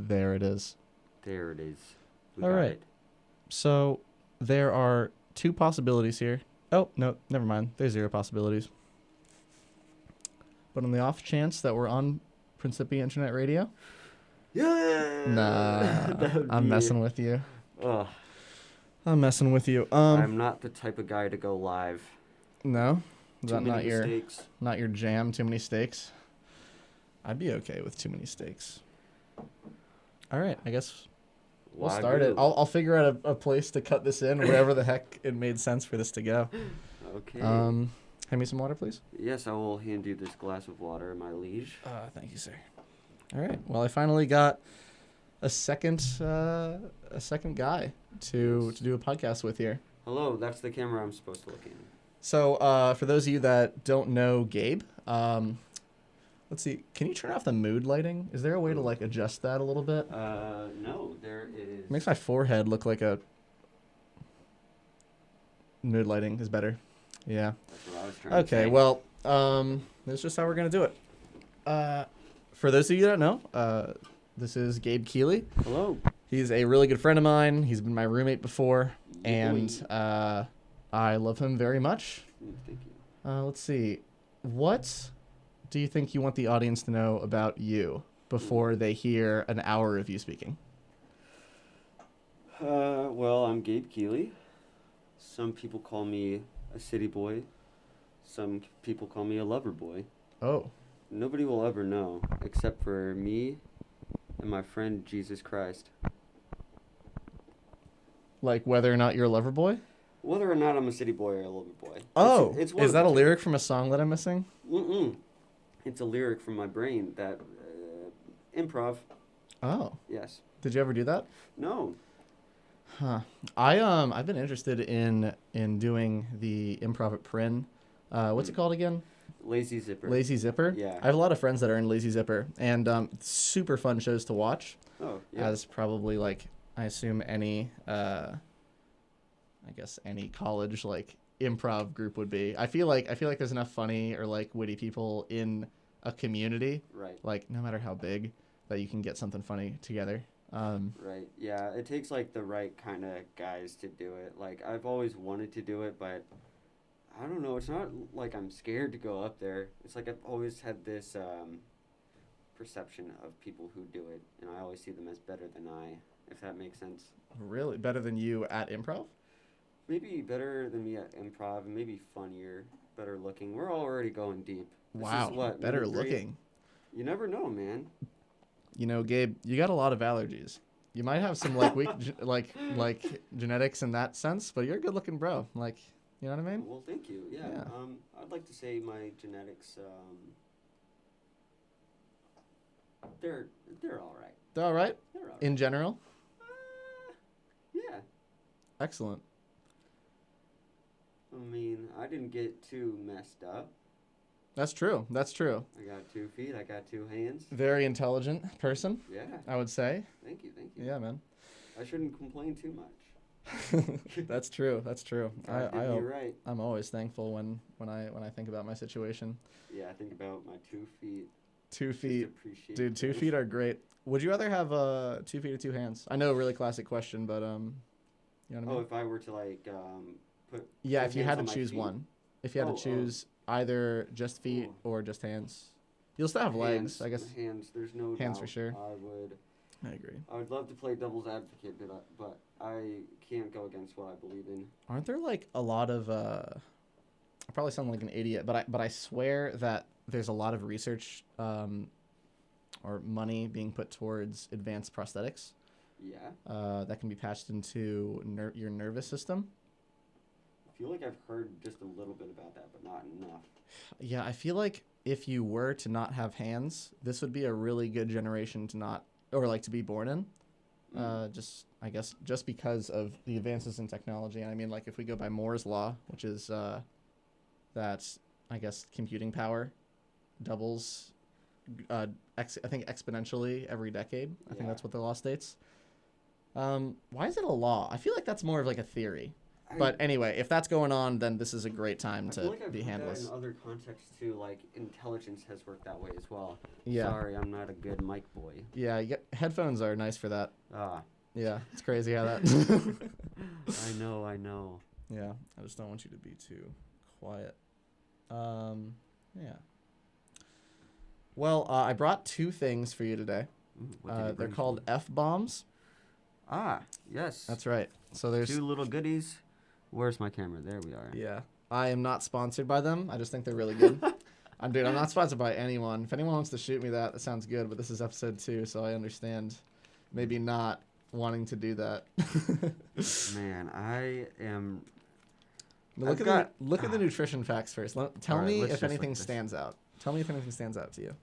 There it is. There it is. We All got right. it. So there are 2 possibilities here. Oh, no, never mind. There's 0 possibilities. But on the off chance that we're on Principia Internet Radio, Yeah. nah, I'm messing with you. Ugh. I'm messing with you. I'm not the type of guy to go live. No, is Too that many mistakes. not your jam? Too many steaks. I'd be okay with too many steaks. All right, I guess we'll start it. I'll figure out a place to cut this in wherever the heck it made sense for this to go. Okay. Hand me some water, please. Yes, I will hand you this glass of water, my liege. Thank you, sir. All right. Well, I finally got a second guy to do a podcast with here. Hello, that's the camera I'm supposed to look in. So, for those of you that don't know Gabe, let's see. Can you turn off the mood lighting? Is there a way to like adjust that a little bit? No, there is. It makes my forehead look like a mood lighting is better. Yeah. That's what I was trying to say. Okay. Well, that's just how we're gonna do it. For those of you that don't know, this is Gabe Keeley. Hello. He's a really good friend of mine. He's been my roommate before, and I love him very much. Thank you. Let's see. What do you think you want the audience to know about you before they hear an hour of you speaking? Well, I'm Gabe Keeley. Some people call me a city boy. Some people call me a lover boy. Oh. Nobody will ever know, except for me and my friend Jesus Christ. Like whether or not you're a lover boy? Whether or not I'm a city boy or a lover boy. Oh, it's one is of that the a two. lyric from a song that I'm missing? Mm-mm. It's a lyric from my brain that improv. Oh. Yes. Did you ever do that? No. Huh. I've been interested in doing the improv at Prin. What's it called again? Lazy Zipper. Lazy Zipper. Yeah. I have a lot of friends that are in Lazy Zipper, and super fun shows to watch. Oh, yeah. As probably like I assume any any college like improv group would be. I feel like there's enough funny or like witty people in a community, Right. like no matter how big, that you can get something funny together. Right. Yeah, it takes like the right kind of guys to do it. Like I've always wanted to do it, but I don't know. It's not like I'm scared to go up there. It's like I've always had this perception of people who do it, and I always see them as better than I, if that makes sense. Really better than you at improv? Maybe better than me at improv, and maybe funnier, better looking. We're already going deep. This Wow, is what, better middle grade? looking. You never know, man. You know, Gabe, you got a lot of allergies. You might have some like weak like genetics in that sense, but you're a good looking bro. Like, you know what I mean? Well, thank you. Yeah. Yeah. I'd like to say my genetics. They're all right. They're all right They're all right. in general. Yeah. Excellent. I mean, I didn't get too messed up. That's true. That's true. I got 2 feet. I got 2 hands. Very intelligent person, Yeah. I would say. Thank you. Thank you. Yeah, man. I shouldn't complain too much. That's true. That's true. You're right. I'm always thankful when I think about my situation. Yeah, I think about my 2 feet. 2 Just feet, appreciate dude. 2 those. feet are great. Would you rather have 2 feet or 2 hands? I know, a really classic question, but you know what I mean? Oh, if I were to like put. Yeah, put if you hands had on to my choose feet? one. If you had to Oh, choose either just feet Ooh. or just hands. You'll still have legs, Hands, I guess. Hands. There's no Hands doubt. for sure. I I agree. would love to play devil's advocate, but I can't go against what I believe in. Aren't there like a lot of I probably sound like an idiot, but I swear that there's a lot of research or money being put towards advanced prosthetics Yeah. that can be patched into your nervous system. I feel like I've heard just a little bit about that, but not enough. Yeah, I feel like if you were to not have hands, this would be a really good generation to not, or like to be born in. Just, I guess, just because of the advances in technology. And I mean, like if we go by Moore's law, which is that, I guess, computing power doubles, I think exponentially every decade. I think Yeah. that's what the law states. Why is it a law? I feel like that's more of like a theory. But anyway, if that's going on, then this is a great time I to feel like I've be heard that handless. in other contexts too, like intelligence has worked that way as well. Yeah. Sorry, I'm not a good mic boy. Yeah, headphones are nice for that. Ah. Yeah, it's crazy how that. I know. Yeah, I just don't want you to be too quiet. Yeah. Well, I brought 2 things for you today. What did you They're bring called me? F-bombs. Ah, yes. That's right. So there's 2 little goodies. Where's my camera? There we are. Yeah. I am not sponsored by them. I just think they're really good. I'm not sponsored by anyone. If anyone wants to shoot me that sounds good, but this is episode 2, so I understand maybe not wanting to do that. Man, I am. Look at the nutrition facts first. Tell me let's if just anything look this. stands out. Tell me if anything stands out to you.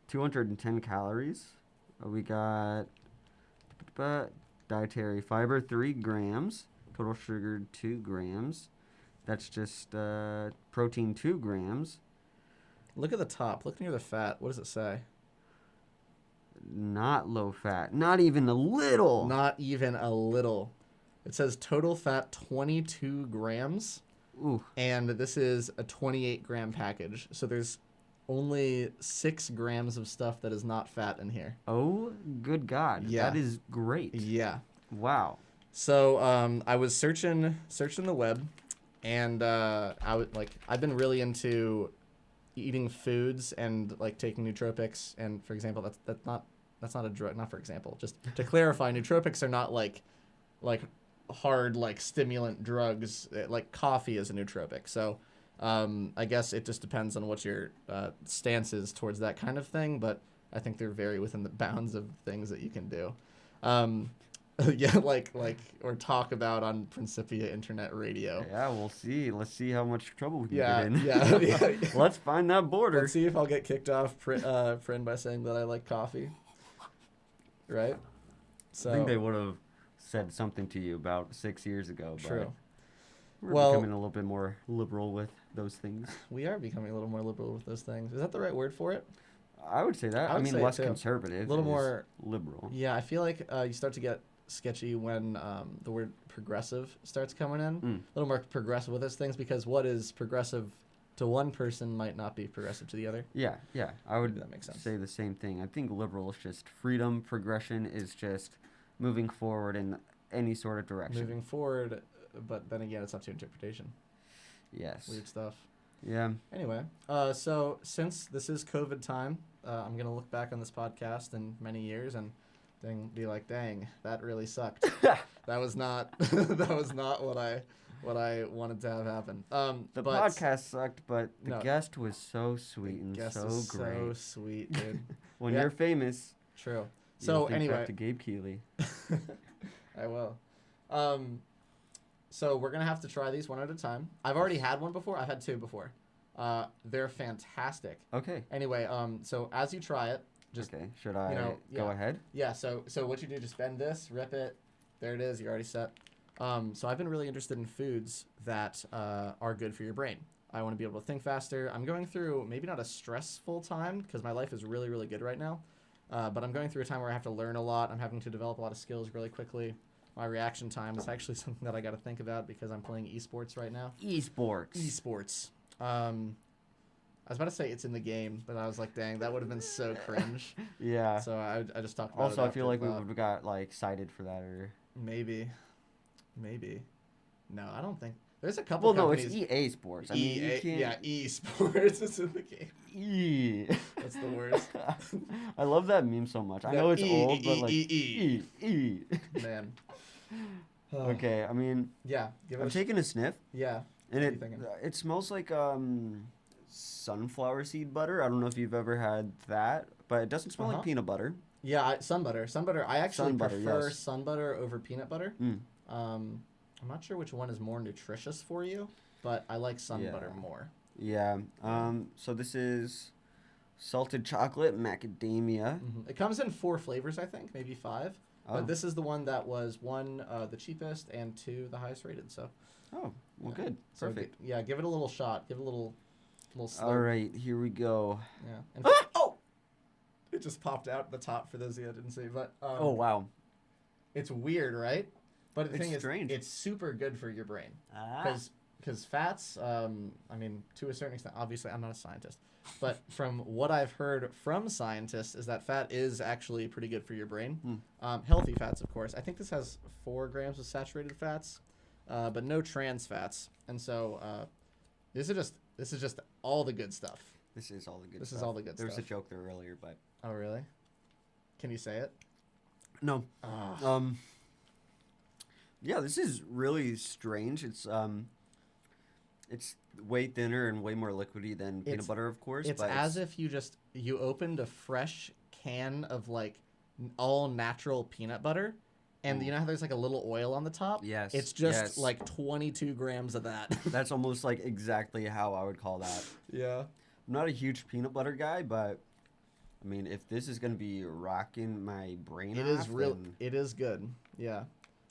210 calories. We got dietary fiber 3 grams. Total sugar 2 grams. That's just protein 2 grams. Look at the top. Look near the fat. What does it say? Not low fat. Not even a little. Not even a little. It says total fat 22 grams. Ooh. And this is a 28-gram package. So there's only 6 grams of stuff that is not fat in here. Oh, good God. Yeah. That is great. Yeah. Wow. So I was searching the web, and I've been really into eating foods and like taking nootropics. And for example, that's not a drug. Not for example. Just to clarify, nootropics are not like hard like stimulant drugs. Like coffee is a nootropic. So I guess it just depends on what your stance is towards that kind of thing. But I think they're very within the bounds of things that you can do. Yeah, like or talk about on Principia Internet Radio. Yeah, we'll see. Let's see how much trouble we can Yeah, get in. yeah. Let's find that border. Let's see if I'll get kicked off friend by saying that I like coffee. Right? So I think they would have said something to you about 6 years ago. True. But we're Well, becoming a little bit more liberal with those things. we are becoming a little more liberal with those things. Is that the right word for it? I would say that. I would say it less too. conservative. A little is more liberal. Yeah, I feel like you start to get sketchy when the word progressive starts coming in. A little more progressive with those things, because what is progressive to one person might not be progressive to the other. Yeah. I would That makes sense. say the same thing. I think liberal is just freedom. Progression is just moving forward in any sort of direction. Moving forward, but then again, it's up to interpretation. Yes. Weird stuff. Yeah. Anyway, so since this is COVID time, I'm going to look back on this podcast in many years and then be like, dang, that really sucked. That was not what I wanted to have happen. The but podcast sucked, but the No. guest was so sweet and guest so is great. so sweet, dude. When Yeah. you're famous, True. you'll So think anyway, back to Gabe Keeley. I will. So we're gonna have to try these one at a time. I've already had one before. I've had 2 before. They're fantastic. Okay. Anyway, so as you try it, just Okay. Should I go yeah. ahead? Yeah, so what you do, just bend this, rip it. There it is. You're already set. So I've been really interested in foods that are good for your brain. I want to be able to think faster. I'm going through maybe not a stressful time because my life is really, really good right now. But I'm going through a time where I have to learn a lot. I'm having to develop a lot of skills really quickly. My reaction time is actually something that I got to think about because I'm playing esports right now. Esports. I was about to say it's in the game, but I was like, dang, that would have been so cringe. Yeah. So I just talked about Also, it I feel after like we thought. would have got like cited for that, or Maybe. No, I don't think. There's a couple well, no, companies. it's EA Sports. I mean, you can't. Yeah, esports is in the game. E. That's the worst. I love that meme so much. I No, know it's E, old, but E, like E, E. Man. Okay, I mean, Yeah, give it I'm a taking a sniff, yeah. and What are you thinking? it smells like sunflower seed butter. I don't know if you've ever had that, but it doesn't smell Uh-huh. like peanut butter. Yeah, sun butter. Sun butter. I actually Sun butter, prefer yes. sun butter over peanut butter. Mm. I'm not sure which one is more nutritious for you, but I like sun Yeah. butter more. Yeah. So this is salted chocolate macadamia. It comes in 4 flavors, I think, maybe 5. Oh. But this is the one that was 1, the cheapest, and 2, the highest rated. So. Oh, well, Yeah. good. So Perfect. yeah, give it a little shot. Give it a little slurp. All right, here we go. Yeah. And oh! It just popped out the top for those of you that didn't see. But Oh, wow. it's weird, right? But the It's thing strange. is, it's super good for your brain. Ah. Because fats, I mean, to a certain extent, obviously I'm not a scientist, but from what I've heard from scientists is that fat is actually pretty good for your brain. Healthy fats, of course. I think this has 4 grams of saturated fats, but no trans fats. And so this is just all the good stuff. This is all the good This stuff. is all the good There was stuff. a joke there earlier, but... Oh, really? Can you say it? No. Oh. Yeah, this is really strange. It's way thinner and way more liquidy than peanut butter, of course. It's but as if you opened a fresh can of like all natural peanut butter, and you know how there's like a little oil on the top? Yes. It's just like 22 grams of that. That's almost like exactly how I would call that. Yeah. I'm not a huge peanut butter guy, but I mean, if this is gonna be rocking my brain, It is good. Yeah.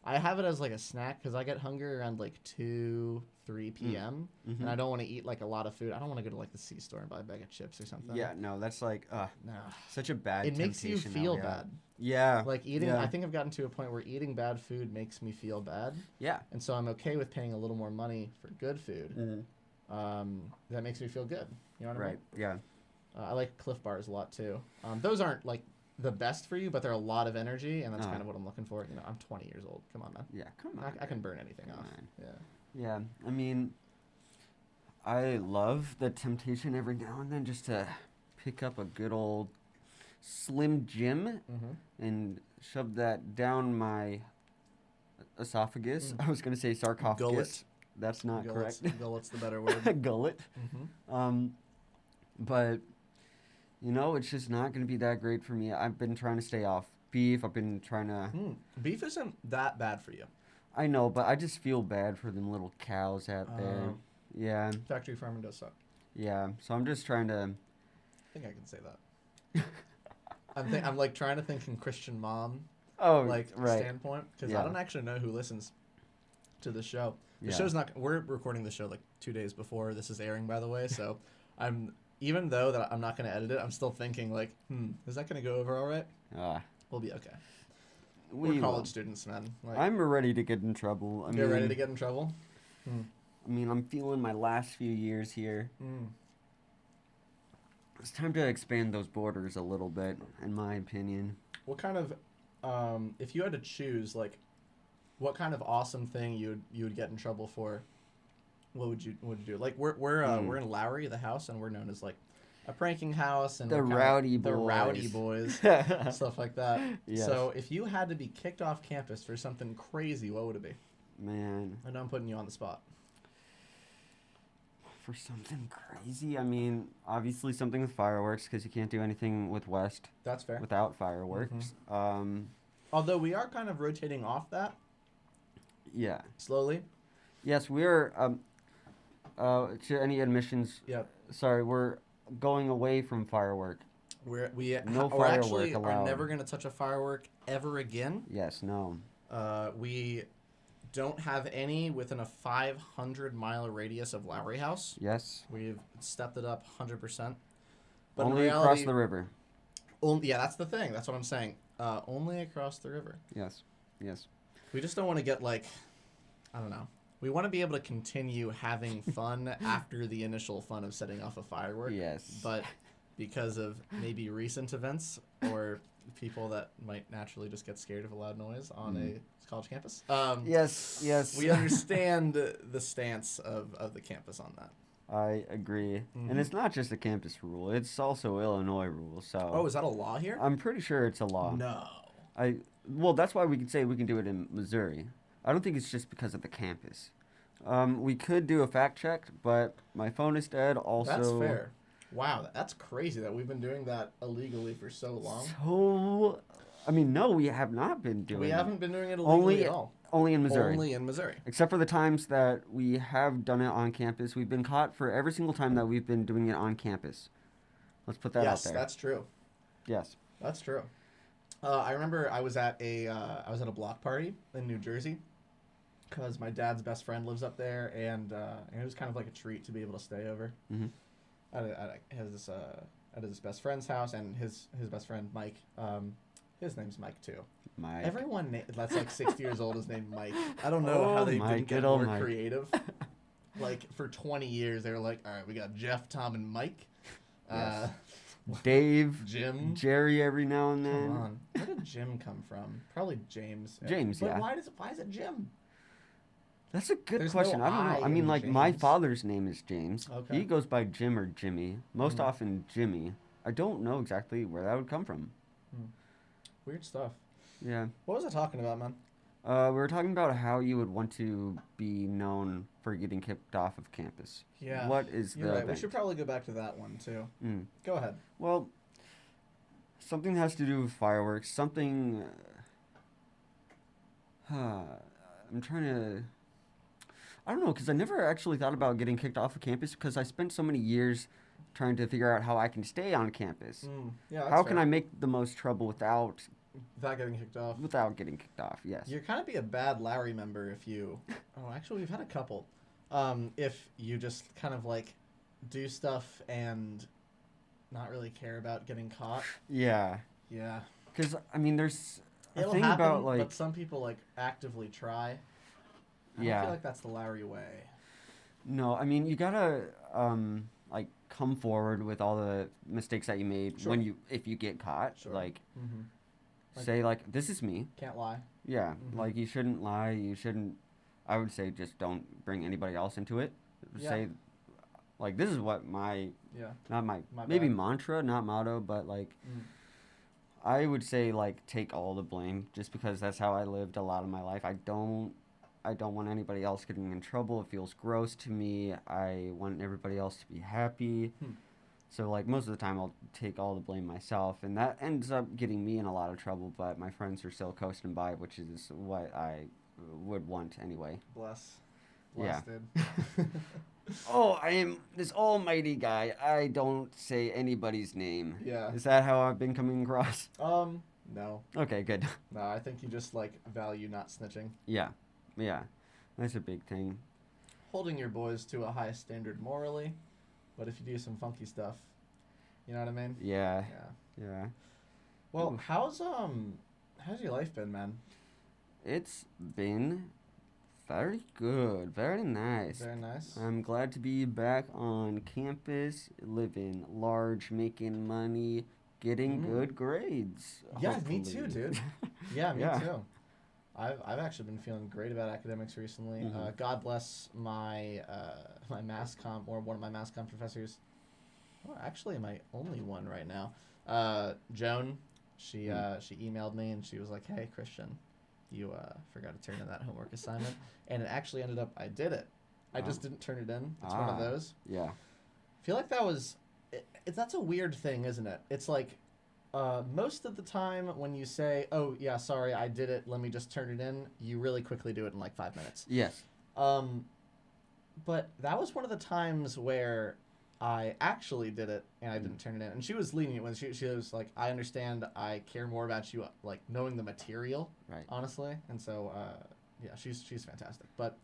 I have it as like a snack because I get hungry around like 2, 3 p.m. And I don't want to eat like a lot of food. I don't want to go to like the C-store and buy a bag of chips or something. Yeah, no, that's like No. such a bad. It makes you feel bad. Yeah. Like eating, Yeah. I think I've gotten to a point where eating bad food makes me feel bad. Yeah. And so I'm okay with paying a little more money for good food. That makes me feel good. You know what I mean? Right. Yeah. I like Cliff Bars a lot too. Those aren't like the best for you, but they're a lot of energy, and that's kind of what I'm looking for. You know, I'm 20 years old. Come on, man. Yeah. Come on. I can burn anything off. On. Yeah. Yeah. I mean, I love the temptation every now and then just to pick up a good old Slim Jim and shove that down my esophagus. I was going to say sarcophagus. Gullet. That's not correct. Gullet's the better word. Gullet. But, you know, it's just not going to be that great for me. I've been trying to stay off beef. I've been trying to... Beef isn't that bad for you. I know, but I just feel bad for them little cows out there. Yeah. Factory farming does suck. Yeah. So I'm just trying to... I think I can say that. I'm like trying to think in Christian mom standpoint, because I don't actually know who listens to the show. The show's not... We're recording the show like 2 days before this is airing, by the way, so even though that I'm not going to edit it, I'm still thinking like, is that going to go over all right? We'll be okay. We're college students, man. Like, I'm ready to get in trouble. You're ready to get in trouble? I mean, I'm feeling my last few years here. It's time to expand those borders a little bit, in my opinion. What kind of, if you had to choose, like, what kind of awesome thing you would get in trouble for? What would you do? Like we're in Lowry, the house, and we're known as like a pranking house and the rowdy boys, stuff like that. Yes. So if you had to be kicked off campus for something crazy, what would it be? Man, I know I'm putting you on the spot. For something crazy, I mean, obviously something with fireworks because you can't do anything with West. That's fair. Without fireworks. Although we are kind of rotating off that. Yeah. Slowly. Yes, we're. To any admissions. Yep. Sorry, we're going away from firework. We no firework actually allowed. Are never going to touch a firework ever again. Yes. No. We don't have any within a 500-mile radius of Lowry House. Yes. We've stepped it up 100%. But only in reality, across the river. Yeah, that's the thing. That's what I'm saying. Only across the river. Yes. Yes. We just don't want to get like, I don't know. We want to be able to continue having fun after the initial fun of setting off a firework. Yes. But because of maybe recent events or people that might naturally just get scared of a loud noise on a college campus. Yes. We understand the stance of the campus on that. I agree. And it's not just a campus rule. It's also Illinois rule. So. Oh, is that a law here? I'm pretty sure it's a law. No. Well, that's why we can say we can do it in Missouri. I don't think it's just because of the campus. We could do a fact check, but my phone is dead. Also, that's fair. Wow, that's crazy that we've been doing that illegally for so long. So, I mean, no, we have not been doing. We haven't been doing it illegally at all. Only in Missouri. Only in Missouri. Except for the times that we have done it on campus, we've been caught for every single time that we've been doing it on campus. Let's put that out there. Yes, that's true. Yes, that's true. I remember I was at a block party in New Jersey because my dad's best friend lives up there, and it was kind of like a treat to be able to stay over at his best friend's house, and his best friend Mike His name's Mike too. Mike. Everyone that's like 60 years old is named Mike. I don't know how they didn't get more creative. Like for 20 years, they were like, all right, we got Jeff, Tom, and Mike. Yes. Dave, Jim, Jerry every now and then. Come on. Where did Jim come from? Probably James. James, but yeah. Why is it Jim? That's a good There's question. no I don't know. I I mean, in like, my James. father's name is James. Okay. He goes by Jim or Jimmy. Most often Jimmy. I don't know exactly where that would come from. Weird stuff. Yeah. What was I talking about, man? We were talking about how you would want to be known for getting kicked off of campus. Yeah. What is the You're right. event? We should probably go back to that one, too. Go ahead. Well, something has to do with fireworks. Something... I'm trying to... I don't know, because I never actually thought about getting kicked off of campus because I spent so many years trying to figure out how I can stay on campus. Yeah, that's How can fair. I make the most trouble without getting kicked off? Without getting kicked off, yes. You're kind of be a bad Larry member if you... Oh, actually, we've had a couple. If you just kind of, like, do stuff and not really care about getting caught. Yeah. Yeah. Because, I mean, there's a It'll thing happen, about, like... but some people, like, actively try. I Yeah. don't feel like that's the Larry way. No, I mean, you gotta, like, come forward with all the mistakes that you made Sure. if you get caught. Sure. Like, Like- say, like, this is me. Can't lie. Yeah. Like, you shouldn't lie. You shouldn't... I would say just don't bring anybody else into it. Yeah. Say, like, this is what my... Yeah. Not my... My maybe bad. mantra, not motto, but, like... I would say, like, take all the blame just because that's how I lived a lot of my life. I don't want anybody else getting in trouble. It feels gross to me. I want everybody else to be happy. So, like, most of the time I'll take all the blame myself, and that ends up getting me in a lot of trouble, but my friends are still coasting by, which is what I would want anyway. Bless, Yeah. dude. Oh, I am this almighty guy. I don't say anybody's name. Yeah. Is that how I've been coming across? No. Okay, good. No, I think you just, like, value not snitching. Yeah. Yeah. That's a big thing. Holding your boys to a high standard morally, but if you do some funky stuff, you know what I mean? Yeah. Yeah. Yeah. Well, Oof. how's your life been, man? It's been very good. Very nice. Very nice. I'm glad to be back on campus, living large, making money, getting good grades. Yeah, me too, hopefully. dude. Yeah, me Yeah. too. I've actually been feeling great about academics recently. God bless my my mass comm, or one of my mass comm professors. Well, actually, my only one right now. Joan, she emailed me and she was like, "Hey, Christian, you forgot to turn in that homework assignment," and it actually ended up I did it. I just didn't turn it in. It's one of those. Yeah. I feel like that was that's a weird thing, isn't it? It's like most of the time when you say, "Oh yeah, sorry, I did it. Let me just turn it in," you really quickly do it in like 5 minutes. Yes. But that was one of the times where I actually did it and I didn't turn it in. And she was lenient when she was like, "I understand. I care more about you like knowing the material, Right. honestly." And so yeah, she's fantastic. But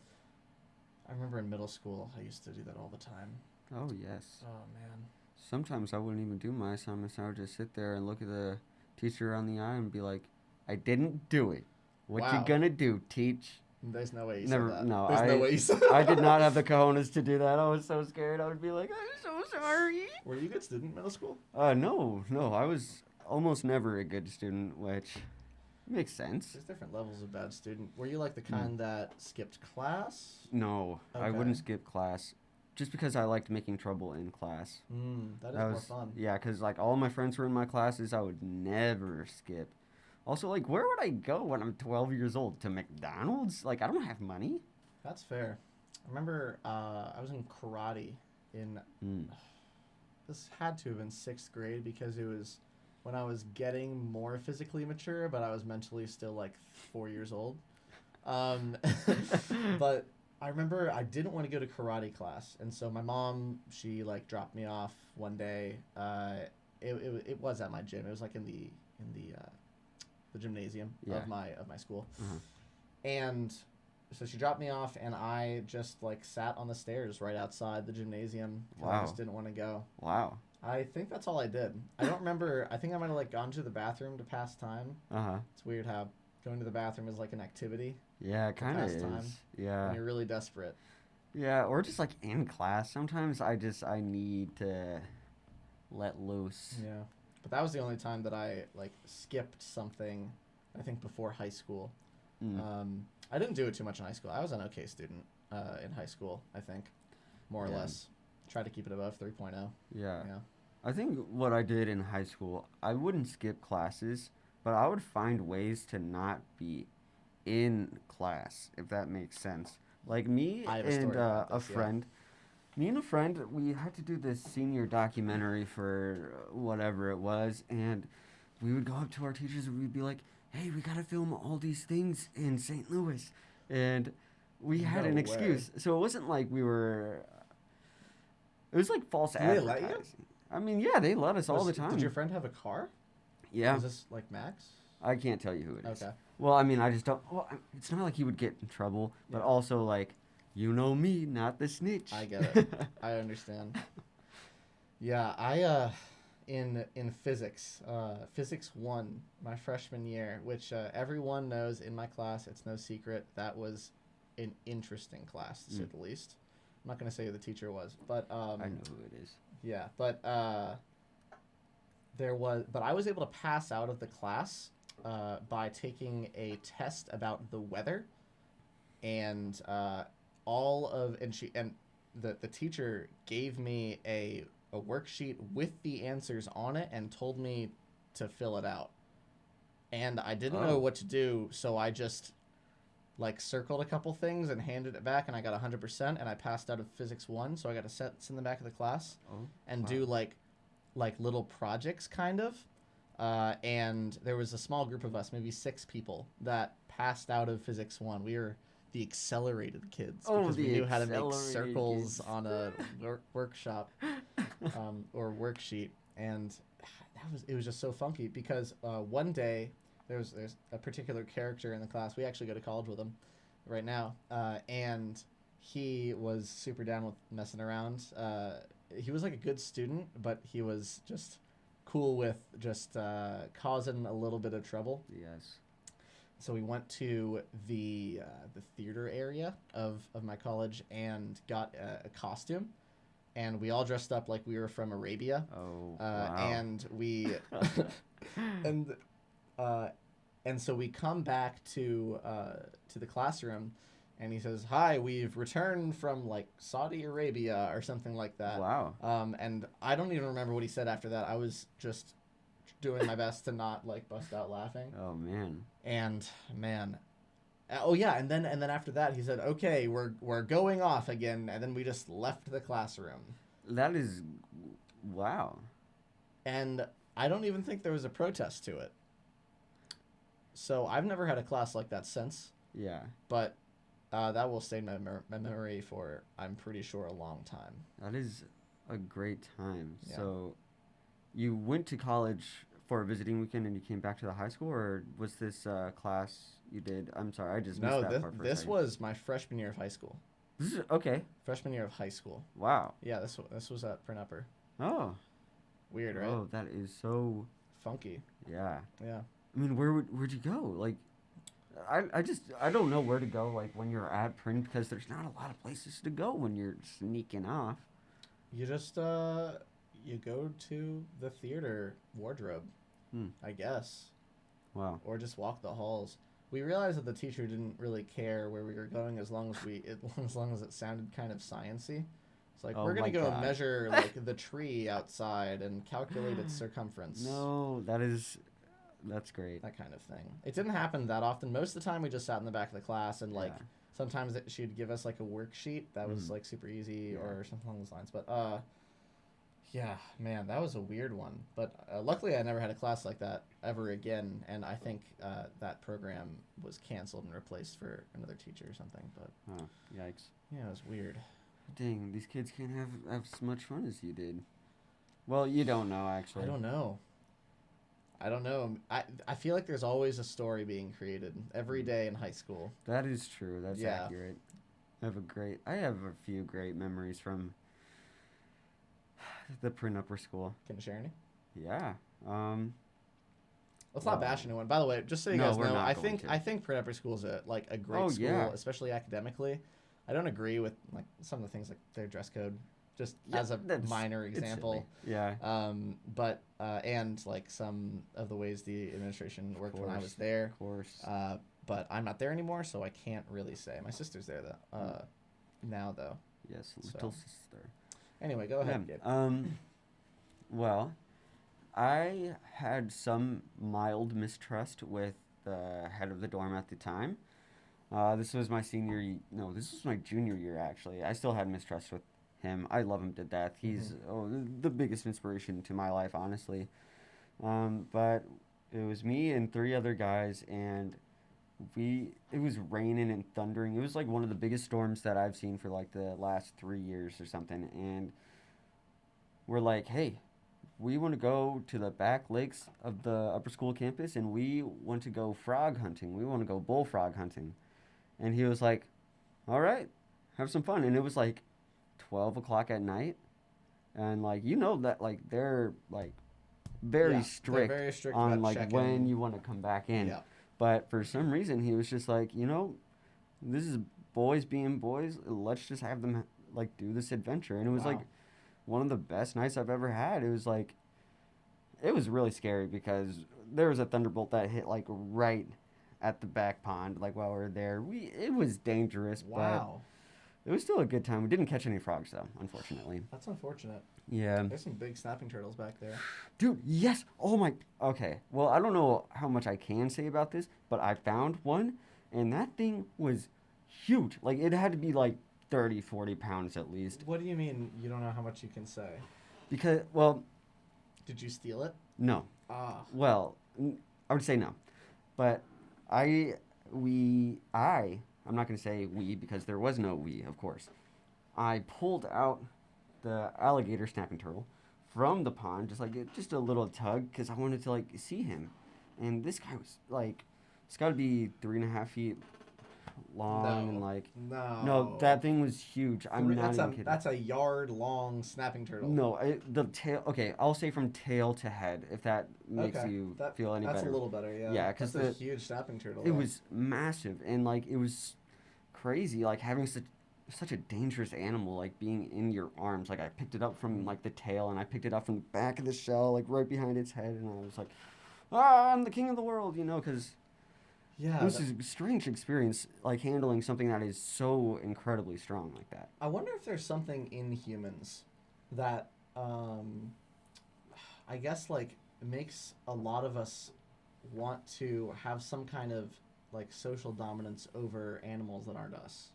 I remember in middle school, I used to do that all the time. Oh, yes. Oh man. Sometimes I wouldn't even do my assignments. I would just sit there and look at the teacher on the eye and be like, I didn't do it. What you Wow. gonna do, teach? There's no way you Never, said that. no, There's no way you said I did not have the cojones to do that. I was so scared. I would be like, I'm so sorry. Were you a good student in middle school? No. I was almost never a good student, which makes sense. There's different levels of bad student. Were you like the kind that skipped class? No, I Okay. wouldn't skip class. Just because I liked making trouble in class. That is That more was fun. Yeah, because like all my friends were in my classes, I would never skip. Also, like, where would I go when I'm 12 years old? To McDonald's? Like, I don't have money. That's fair. I remember I was in karate in, this had to have been 6th grade because it was when I was getting more physically mature, but I was mentally still like 4 years old. But I remember I didn't want to go to karate class, and so my mom, she like dropped me off one day. It was at my gym. It was like in the gymnasium of my school, and so she dropped me off, and I just like sat on the stairs right outside the gymnasium. 'Cause I Wow. just didn't want to go. Wow. I think that's all I did. I don't remember. I think I might have like gone to the bathroom to pass time. Uh-huh. It's weird how going to the bathroom is like an activity Yeah, it to kind of pass time is. when Yeah. you're really desperate. Yeah, or just like in class. Sometimes I need to let loose. Yeah. But that was the only time that I like skipped something, I think before high school. Mm. I didn't do it too much in high school. I was an okay student in high school, I think, more or Yeah. less. Tried to keep it above 3.0. Yeah. Yeah. I think what I did in high school, I wouldn't skip classes, but I would find ways to not be in class, if that makes sense. Like I have a story about this, yeah. me and a friend, we had to do this senior documentary for whatever it was, and we would go up to our teachers and we'd be like, hey, we gotta film all these things in St. Louis. And we had No an way. excuse. So it wasn't like we were, it was like false Did they let you? advertising. I mean, yeah, they let us all the time. Did your friend have a car? Yeah. Was this like Max? I can't tell you who it is. Okay. Well, I mean, I just don't. Well, it's not like he would get in trouble, but Yeah. also like, you know me, not the snitch. I get it. I understand. Yeah, I in physics, physics 1, my freshman year, which everyone knows in my class, it's no secret, that was an interesting class, to say the least. I'm not going to say who the teacher was, but I know who it is. yeah, but I was able to pass out of the class by taking a test about the weather, and the teacher gave me a worksheet with the answers on it and told me to fill it out. And I didn't know what to do, so I just like circled a couple things and handed it back, and I got 100%, and I passed out of physics 1, so I got to sit in the back of the class and do like little projects kind of. And there was a small group of us, maybe 6 people, that passed out of physics 1. We were the accelerated kids because we knew how to make circles on a workshop or worksheet, and it was just so funky because one day there's a particular character in the class. We actually go to college with him right now, and he was super down with messing around. He was like a good student, but he was just cool with just causing a little bit of trouble. Yes. So we went to the theater area of my college and got a costume, and we all dressed up like we were from Arabia. Oh, wow. And we and so we come back to the classroom, and he says, "Hi, we've returned from like Saudi Arabia," or something like that. Wow. And I don't even remember what he said after that. I was just doing my best to not like bust out laughing. Oh, man. And man, oh yeah, and then after that he said, "Okay, we're going off again," and then we just left the classroom. That is, wow. And I don't even think there was a protest to it. So I've never had a class like that since. Yeah. But that will stay in my memory for, I'm pretty sure, a long time. That is a great time. Yeah. So, you went to college for a visiting weekend and you came back to the high school, or was this class you did? I'm sorry, I just missed that part for a this second. was my freshman year of high school. This is okay. Freshman year of high school. Wow. Yeah, this was at Print Upper. Oh. Weird, right? Oh, that is so Funky. yeah. Yeah. I mean, where'd you go? Like, I don't know where to go. Like when you're at Print, because there's not a lot of places to go when you're sneaking off. You just you go to the theater wardrobe, I guess. Wow. Or just walk the halls. We realized that the teacher didn't really care where we were going as long as it sounded kind of sciencey. It's like, Oh we're gonna my go God. measure like the tree outside and calculate its circumference. No, that's great. That kind of thing. It didn't happen that often. Most of the time we just sat in the back of the class and like Yeah. sometimes she'd give us like a worksheet that was like super easy Yeah. or something along those lines. But yeah, man, that was a weird one. But luckily I never had a class like that ever again, and I think that program was canceled and replaced for another teacher or something. But Oh, yikes. yeah, it was weird. Dang, these kids can't have as much fun as you did. Well, you don't know, actually. I don't know. I feel like there's always a story being created every day in high school. That is true. That's Yeah. accurate. I have a few great memories from The pre-upper school. Can you share any? Yeah. Let's not bash anyone. By the way, just so you No, guys we're know, not I going think to. I think pre-upper school is a great Oh, school, yeah. especially academically. I don't agree with like some of the things like their dress code, just Yeah, as a minor it's example. silly. Yeah. But and like some of the ways the administration worked when I was Of there. course. But I'm not there anymore, so I can't really say. My sister's there though. Now though. Yes, so. little sister. Anyway, go ahead, Gabe. Well, I had some mild mistrust with the head of the dorm at the time. This was my this was my junior year, actually. I still had mistrust with him. I love him to death. He's the biggest inspiration to my life, honestly. But it was me and three other guys, and it was raining and thundering. It was like one of the biggest storms that I've seen for like the last 3 years or something. And we're like, hey, we want to go to the back lakes of the upper school campus, and we want to go frog hunting. We want to go bullfrog hunting. And he was like, all right, have some fun. And it was like 12 o'clock at night. And like, that like they're like very strict on like checking. when you want to come back in. Yeah. But for some reason, he was just like, this is boys being boys. Let's just have them like do this adventure. And it was like one of the best nights I've ever had. It was like, it was really scary because there was a thunderbolt that hit like right at the back pond. Like while we were there, it was dangerous. Wow. But it was still a good time. We didn't catch any frogs though, unfortunately. That's unfortunate. Yeah. There's some big snapping turtles back there. Dude, yes. Oh my. Okay. Well, I don't know how much I can say about this, but I found one, and that thing was huge. Like, it had to be like 30, 40 pounds at least. What do you mean you don't know how much you can say? Because, well. Did you steal it? No. Well, I would say no. But I'm not going to say we because there was no we, of course. I pulled out the alligator snapping turtle from the pond, just a little tug, because I wanted to like see him, and this guy was like, it's got to be 3.5 feet long, and like no, that thing was huge. I'm not even kidding. That's a yard long snapping turtle. No, the tail. Okay, I'll say from tail to head, if that makes you feel any better. That's a little better, yeah. Yeah, because that's a huge snapping turtle. It was massive, and like it was crazy, like having such a dangerous animal like being in your arms. Like I picked it up from like the tail, and I picked it up from the back of the shell, like right behind its head, and I was like, I'm the king of the world, because it was a strange experience, like handling something that is so incredibly strong like that. I wonder if there's something in humans that I guess like makes a lot of us want to have some kind of like social dominance over animals that aren't us.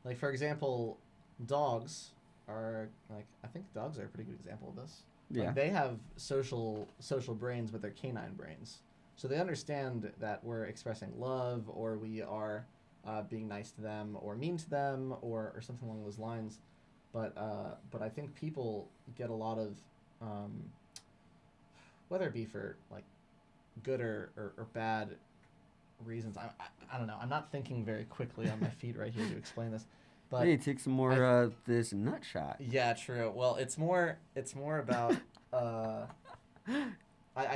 Like, for example, dogs are, like, I think dogs are a pretty good example of this. Yeah. Like, they have social brains, but they're canine brains. So they understand that we're expressing love, or we are being nice to them, or mean to them, or something along those lines. But I think people get a lot of, whether it be for, like, good or bad reasons. I don't know. I'm not thinking very quickly on my feet right here to explain this. But hey, take some more this nut shot. Yeah, true. Well, it's more about I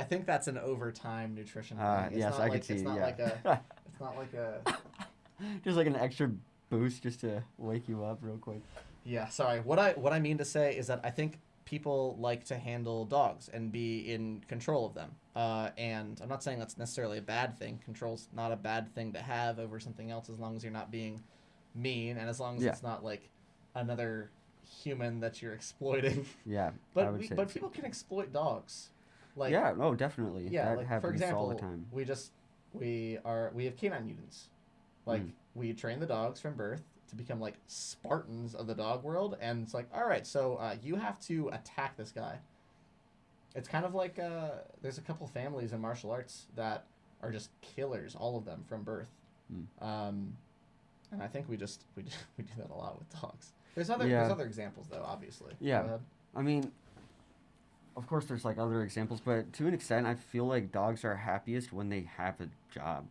think that's an overtime nutrition thing. Yes, I could see. It's not yeah. like a it's not like a just like an extra boost just to wake you up real quick. Yeah, sorry. What I mean to say is that I think people like to handle dogs and be in control of them. And I'm not saying that's necessarily a bad thing. Control's not a bad thing to have over something else, as long as you're not being mean, and as long as it's not like another human that you're exploiting. Yeah, but people can exploit dogs. Like, yeah, no, definitely. Yeah, that like, happens for example, all the time. we have canine units. Like, we train the dogs from birth to become like Spartans of the dog world, and it's like, all right, so you have to attack this guy. It's kind of like there's a couple families in martial arts that are just killers, all of them from birth. And I think we do that a lot with dogs. There's other examples though, obviously. Yeah, I mean, of course there's like other examples, but to an extent, I feel like dogs are happiest when they have a job.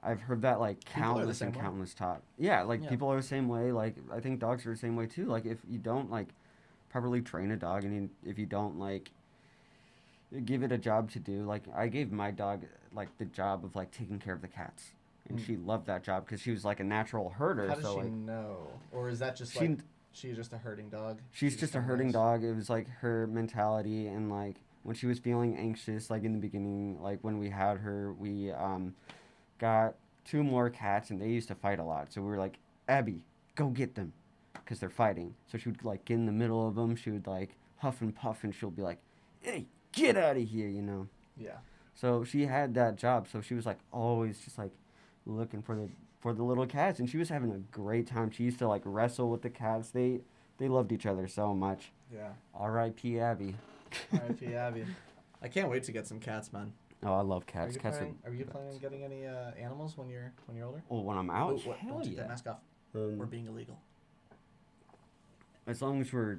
I've heard that like countless times. Yeah, like people are the same way. Like I think dogs are the same way too. Like if you don't like properly train a dog, and if you don't like give it a job to do, like I gave my dog like the job of like taking care of the cats, and she loved that job because she was like a natural herder. How does so she like know? Or is that just she like she's just a herding dog? she's just a herding dog. It was like her mentality, and like when she was feeling anxious, like in the beginning, like when we had her, we got two more cats, and they used to fight a lot. So we were like, Abby, go get them, because they're fighting. So she would like get in the middle of them. She would like huff and puff, and she'll be like, hey, get out of here, you know. Yeah. So she had that job. So she was like always just like looking for the little cats, and she was having a great time. She used to like wrestle with the cats. They loved each other so much. Yeah. R.I.P. Abby. R.I.P. Abby. I can't wait to get some cats, man. Oh, I love cats. Are you planning on getting any animals when you're older? Oh, when I'm out, Ooh, hell don't take yeah. that mask off. We're being illegal. As long as we're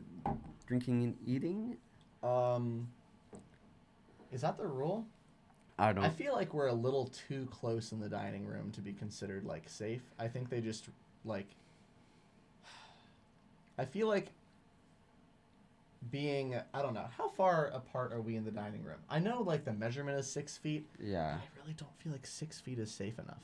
drinking and eating. Is that the rule? I feel like we're a little too close in the dining room to be considered like safe. I think they just like. I feel like being, I don't know, how far apart are we in the dining room? I know like the measurement is 6 feet. Yeah. But I really don't feel like 6 feet is safe enough.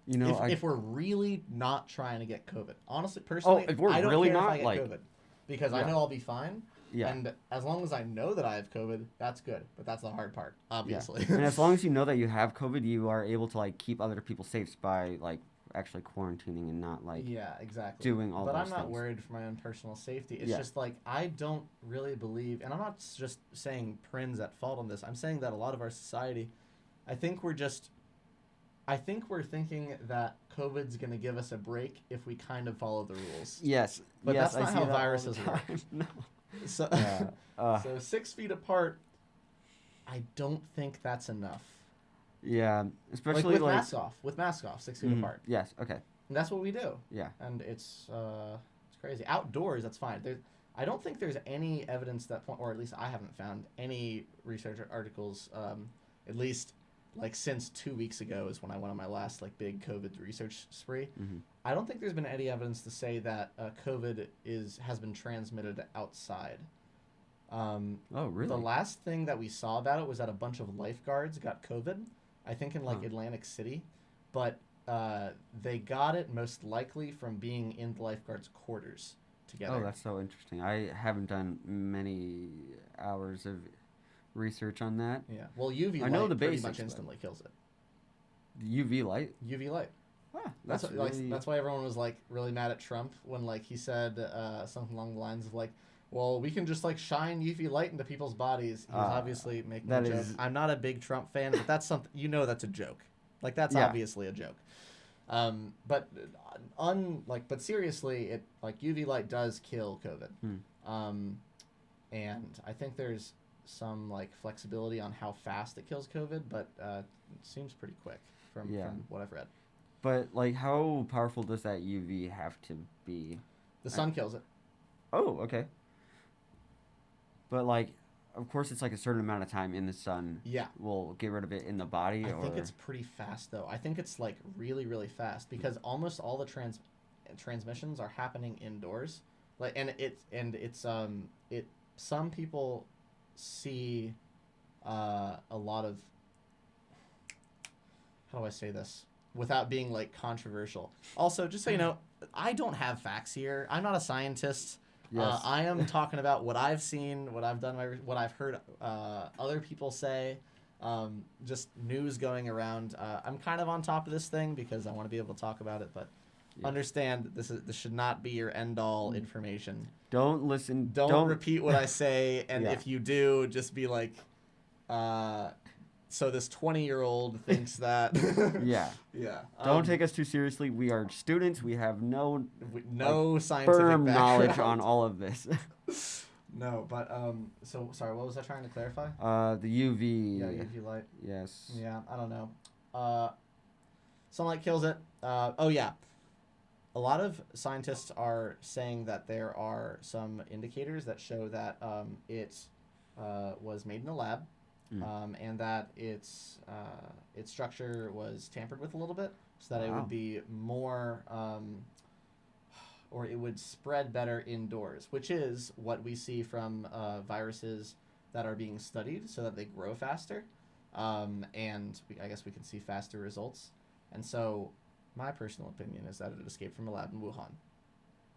You know, if we're really not trying to get COVID, honestly, personally, if we're I don't really care not, if I get like, COVID because I yeah. know I'll be fine. Yeah. And as long as I know that I have COVID, that's good. But that's the hard part, obviously. Yeah. And as long as you know that you have COVID, you are able to like keep other people safe by like actually quarantining and not like yeah, exactly. doing all but those I'm not things. worried for my own personal safety. It's Yeah. just like I don't really believe, and I'm not just saying Prin's at fault on this. I'm saying that a lot of our society, I think we're thinking that COVID's going to give us a break if we kind of follow the rules. Yes. But yes, that's not how viruses work. No. So, Yeah. so 6 feet apart, I don't think that's enough. Yeah, especially with mask off, 6 feet apart. Yes. Okay. And that's what we do. Yeah. And it's crazy. Outdoors, that's fine. I don't think there's any evidence that point, or at least I haven't found any research articles, at least like since 2 weeks ago is when I went on my last like big COVID research spree. Mm-hmm. I don't think there's been any evidence to say that COVID has been transmitted outside. Oh, really? The last thing that we saw about it was that a bunch of lifeguards got COVID, I think in like Atlantic City, but they got it most likely from being in the lifeguards' quarters together. Oh, that's so interesting. I haven't done many hours of research on that. Yeah. Well, UV I light know the pretty basics, much but- instantly kills it. UV light? UV light. Ah, That's really... that's why everyone was like really mad at Trump when like he said something along the lines of like, well, we can just like shine UV light into people's bodies. He was obviously making a joke. I'm not a big Trump fan, but that's something, you know, that's a joke. Like that's obviously a joke. But seriously, it like UV light does kill COVID. And I think there's some like flexibility on how fast it kills COVID, but it seems pretty quick from what I've read. But like, how powerful does that UV have to be? The sun kills it. Oh, okay. But like, of course, it's like a certain amount of time in the sun. Yeah. Will get rid of it in the body. I think it's pretty fast though. I think it's like really, really fast because almost all the transmissions are happening indoors. Like, some people see a lot of, how do I say this without being like controversial? Also, just so you know, I don't have facts here. I'm not a scientist. Yes. I am talking about what I've seen, what I've done, what I've heard other people say, just news going around. I'm kind of on top of this thing because I want to be able to talk about it, but understand this should not be your end-all information. Don't listen. Don't repeat what I say, and if you do, just be like, so this 20-year-old thinks that. Yeah. Yeah. Don't take us too seriously. We are students. We have no scientific firm background. knowledge on all of this. No, but so sorry. What was I trying to clarify? The UV. Yeah, UV light. Yes. Yeah, I don't know. Sunlight kills it. Oh yeah. A lot of scientists are saying that there are some indicators that show that it was made in a lab. And that its structure was tampered with a little bit, so that it would be more. or it would spread better indoors, which is what we see from viruses that are being studied so that they grow faster. I guess we can see faster results. And so my personal opinion is that it escaped from a lab in Wuhan.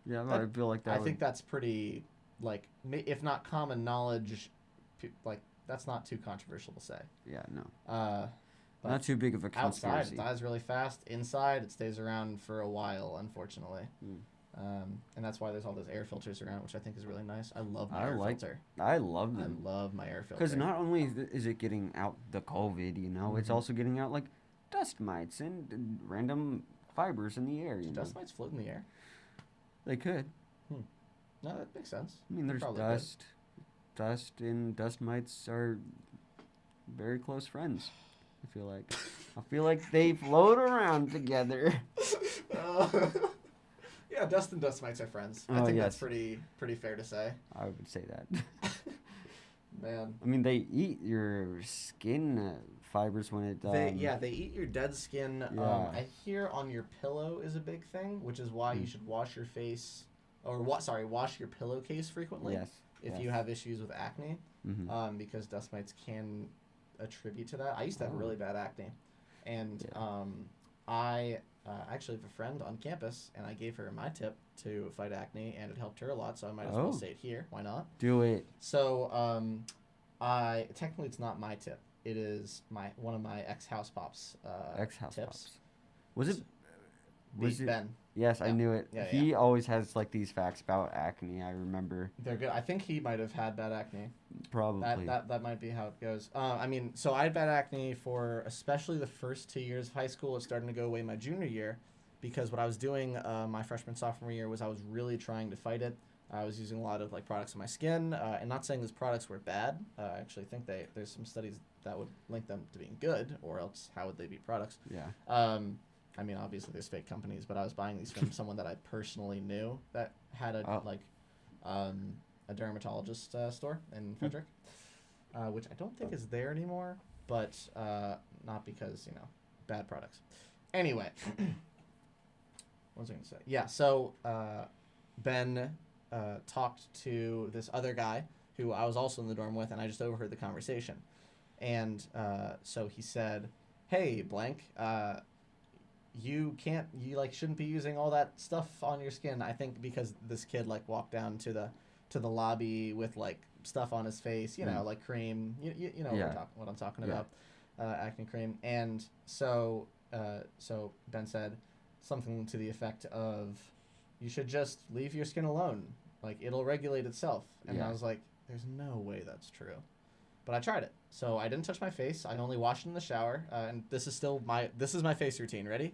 Yeah, I feel like that. I think that's pretty, like, if not common knowledge, like, that's not too controversial to say. Yeah, no. Not too big of a conspiracy. Outside, it dies really fast. Inside, it stays around for a while, unfortunately. And that's why there's all those air filters around, which I think is really nice. I love my air filter. I love them. I love my air filter. Because not only is it getting out the COVID, it's also getting out, like, dust mites and random fibers in the air. Do dust mites float in the air? They could. No, that makes sense. I mean, there's dust. Dust and dust mites are very close friends. I feel like they float around together. Yeah, dust and dust mites are friends. I think that's pretty fair to say. I would say that. Man. I mean, they eat your skin fibers when it. They eat your dead skin. Yeah. I hear on your pillow is a big thing, which is why you should wash your face, wash your pillowcase frequently. Yes. If you have issues with acne, because dust mites can attribute to that. I used to have really bad acne, and I actually have a friend on campus, and I gave her my tip to fight acne, and it helped her a lot. So I might as well say it here. Why not? Do it. So technically it's not my tip. It is one of my ex-house pops. Tips. Was it Ben? Yes, I knew it. Yeah, he always has like these facts about acne. I remember. They're good. I think he might have had bad acne. Probably. That might be how it goes. So I had bad acne for especially the first 2 years of high school. It's starting to go away my junior year, because what I was doing my freshman sophomore year was I was really trying to fight it. I was using a lot of like products on my skin, and not saying those products were bad. I actually think there's some studies that would link them to being good, or else how would they be products? Yeah. I mean, obviously there's fake companies, but I was buying these from someone that I personally knew that had a dermatologist store in Frederick, which I don't think is there anymore, but not because, bad products. Anyway, what was I going to say? Yeah, so Ben talked to this other guy who I was also in the dorm with, and I just overheard the conversation. And so he said, hey, blank, you shouldn't be using all that stuff on your skin. I think because this kid walked down to the lobby with stuff on his face, like cream, you know what I'm talking about, acne cream. And so Ben said something to the effect of, you should just leave your skin alone, it'll regulate itself. And I was like, there's no way that's true. But I tried it. So I didn't touch my face. I only washed in the shower. And this is my face routine. Ready?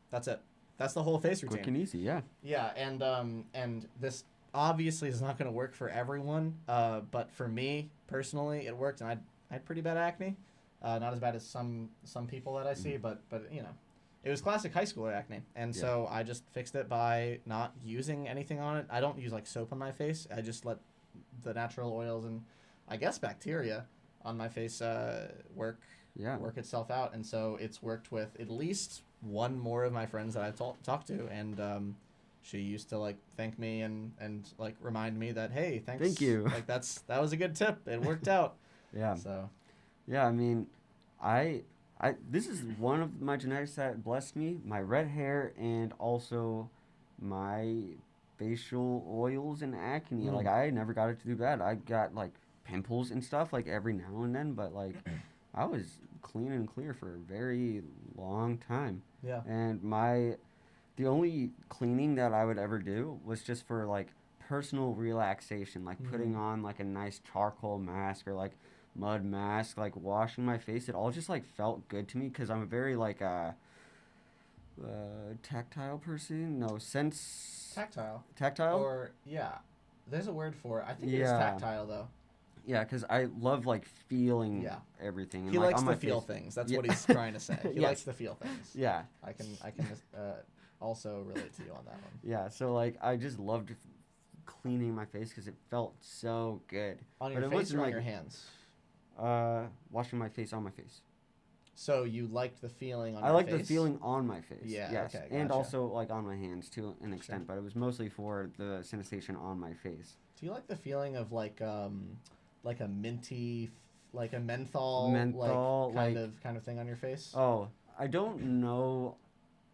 That's it. That's the whole face routine. Quick and easy, yeah. Yeah, and this obviously is not going to work for everyone. But for me personally, it worked, and I had pretty bad acne. Not as bad as some people that I see, but it was classic high schooler acne. And so I just fixed it by not using anything on it. I don't use soap on my face. I just let the natural oils and I guess bacteria on my face work itself out. And so it's worked with at least one more of my friends that I've talked to, and she used to thank me and remind me that, hey, thanks, thank you, that was a good tip, it worked out. So I mean, I this is one of my genetics that blessed me, my red hair and also my facial oils and acne. I never got it to do bad. I got pimples and stuff every now and then, but I was clean and clear for a very long time. Yeah. And the only cleaning that I would ever do was just for personal relaxation, putting on a nice charcoal mask or mud mask, washing my face. It all just felt good to me because I'm a very tactile person. No, sense. Tactile? Or, yeah. There's a word for it. I think it's tactile, though. Yeah, because I love, feeling everything. And, he likes to feel face. things. That's what he's trying to say. He likes to feel things. Yeah. I can also relate to you on that one. Yeah, so, I just loved cleaning my face because it felt so good. On your face or on your hands? Washing my face on my face. So you liked the feeling on I your like face? the feeling on my face. Yeah, Yes. okay, And gotcha. also like on my hands to an extent, but it was mostly for the sensation on my face. Do you like the feeling of like a minty, like a menthol, Menthol, like like kind of thing on your face? oh, I don't know.